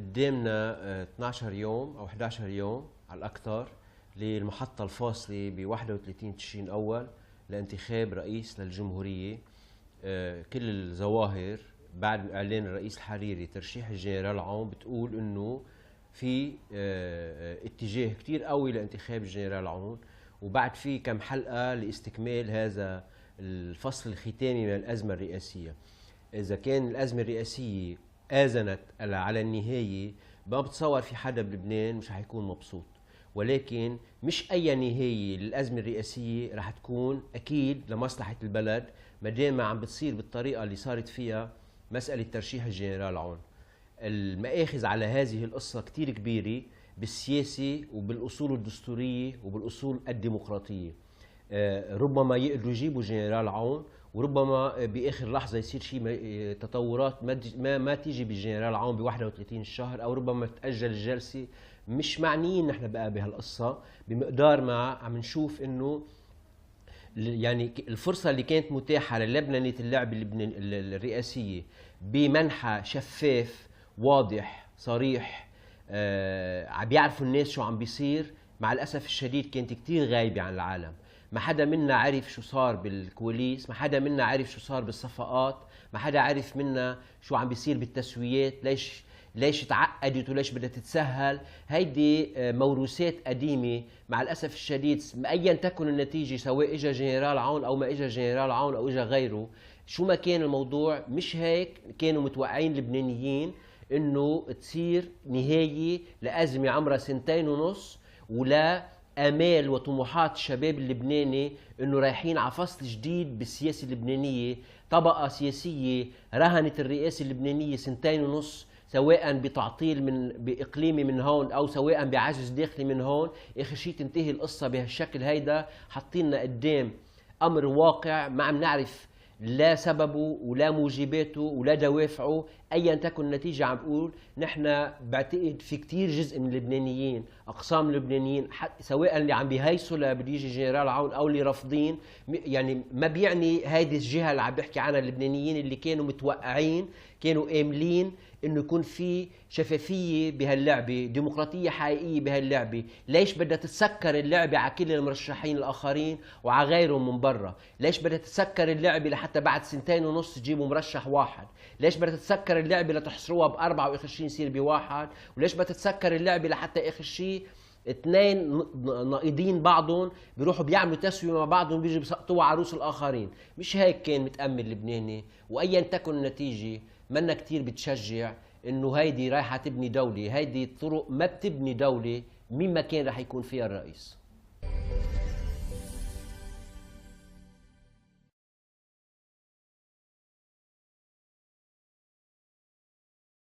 قدامنا 12 يوم أو 11 يوم على الأكثر للمحطة الفاصلة ب 31 تشرين أول لانتخاب رئيس للجمهورية. كل الظواهر بعد إعلان الرئيس الحريري ترشيح الجنرال عون بتقول إنه في اتجاه كتير قوي لانتخاب الجنرال عون، وبعد في كم حلقة لاستكمال هذا الفصل الختامي من الأزمة الرئاسية. إذا كان الأزمة الرئاسية آذنت على النهاية، ما بتصور في حدا بلبنان مش رح يكون مبسوط، ولكن مش أي نهاية للأزمة الرئاسية رح تكون أكيد لمصلحة البلد ما دام عم بتصير بالطريقة اللي صارت فيها مسألة ترشيح الجنرال عون. المآخذ على هذه القصة كتير كبيرة بالسياسة وبالأصول الدستورية وبالأصول الديمقراطية. ربما يقدروا يجيبوا جنرال عون، وربما باخر لحظه يصير شيء تطورات ما تيجي بالجنرال عون ب 31 الشهر، او ربما تاجل الجلسه. مش معنيين نحن بقى بهالقصه بمقدار ما عم نشوف انه يعني الفرصه اللي كانت متاحه للبنه اللعب الرئاسيه بمنحى شفاف واضح صريح، عم بيعرفوا الناس شو عم بيصير، مع الاسف الشديد كانت كتير غايبه عن العالم. ما حدا منا عرف شو صار بالكواليس، ما حدا منا عرف شو صار بالصفقات، ما حدا عرف منا شو عم بيصير بالتسويات، ليش تعقدت وليش بدها تتسهل. هيدي موروثات قديمة مع الأسف الشديد، أيا تكن النتيجة، سواء إجا جنرال عون أو ما إجا جنرال عون أو إجا غيره، شو ما كان الموضوع مش هيك كانوا متوقعين اللبنانيين إنه تصير نهاية لأزمة عمرها 2.5 ولا آمال وطموحات الشباب اللبناني إنه رايحين على فصل جديد بالسياسة اللبنانية. طبقة سياسية رهنت الرئاسة اللبنانية 2.5 سواء بتعطيل بإقليمي من هون أو سواء بعجز داخلي من هون. آخر شيء تنتهي القصة بهالشكل هيدا، حاطيننا قدام أمر واقع ما عم نعرف لا سببه ولا موجباته ولا دوافعه. ايا تكن النتيجه عم بقول نحن بعتقد في كتير جزء من اللبنانيين، اقسام اللبنانيين سواء اللي عم بيهيسوا لبده يجي جنرال عون او اللي رافضين، يعني ما بيعني هيدي الجهه اللي عم بيحكي عنها اللبنانيين اللي كانوا متوقعين، كانوا آملين انه يكون في شفافيه بهاللعبه، ديمقراطيه حقيقيه بهاللعبه. ليش بدها تتسكر اللعبه على كل المرشحين الاخرين وعلى غيرهم من برا؟ ليش بدها تتسكر اللعبه لحتى بعد 2.5 تجيبوا مرشح واحد؟ ليش بدها تتسكر اللعبه لتحصروها ب4 واخر شيء يصير بواحد؟ وليش بدها تتسكر اللعبه لحتى اخر شيء اثنين ناقضين بعضهم بيروحوا بيعملوا تسويه مع بعضهم بيجوا بيسقطوها على رؤوس الاخرين؟ مش هيك كان متامل اللبناني. وايا تكن النتيجه منا كتير بتشجع انه هيدي رايحه تبني دوله، هيدي الطرق ما بتبني دوله مين ما كان رح يكون فيها الرئيس.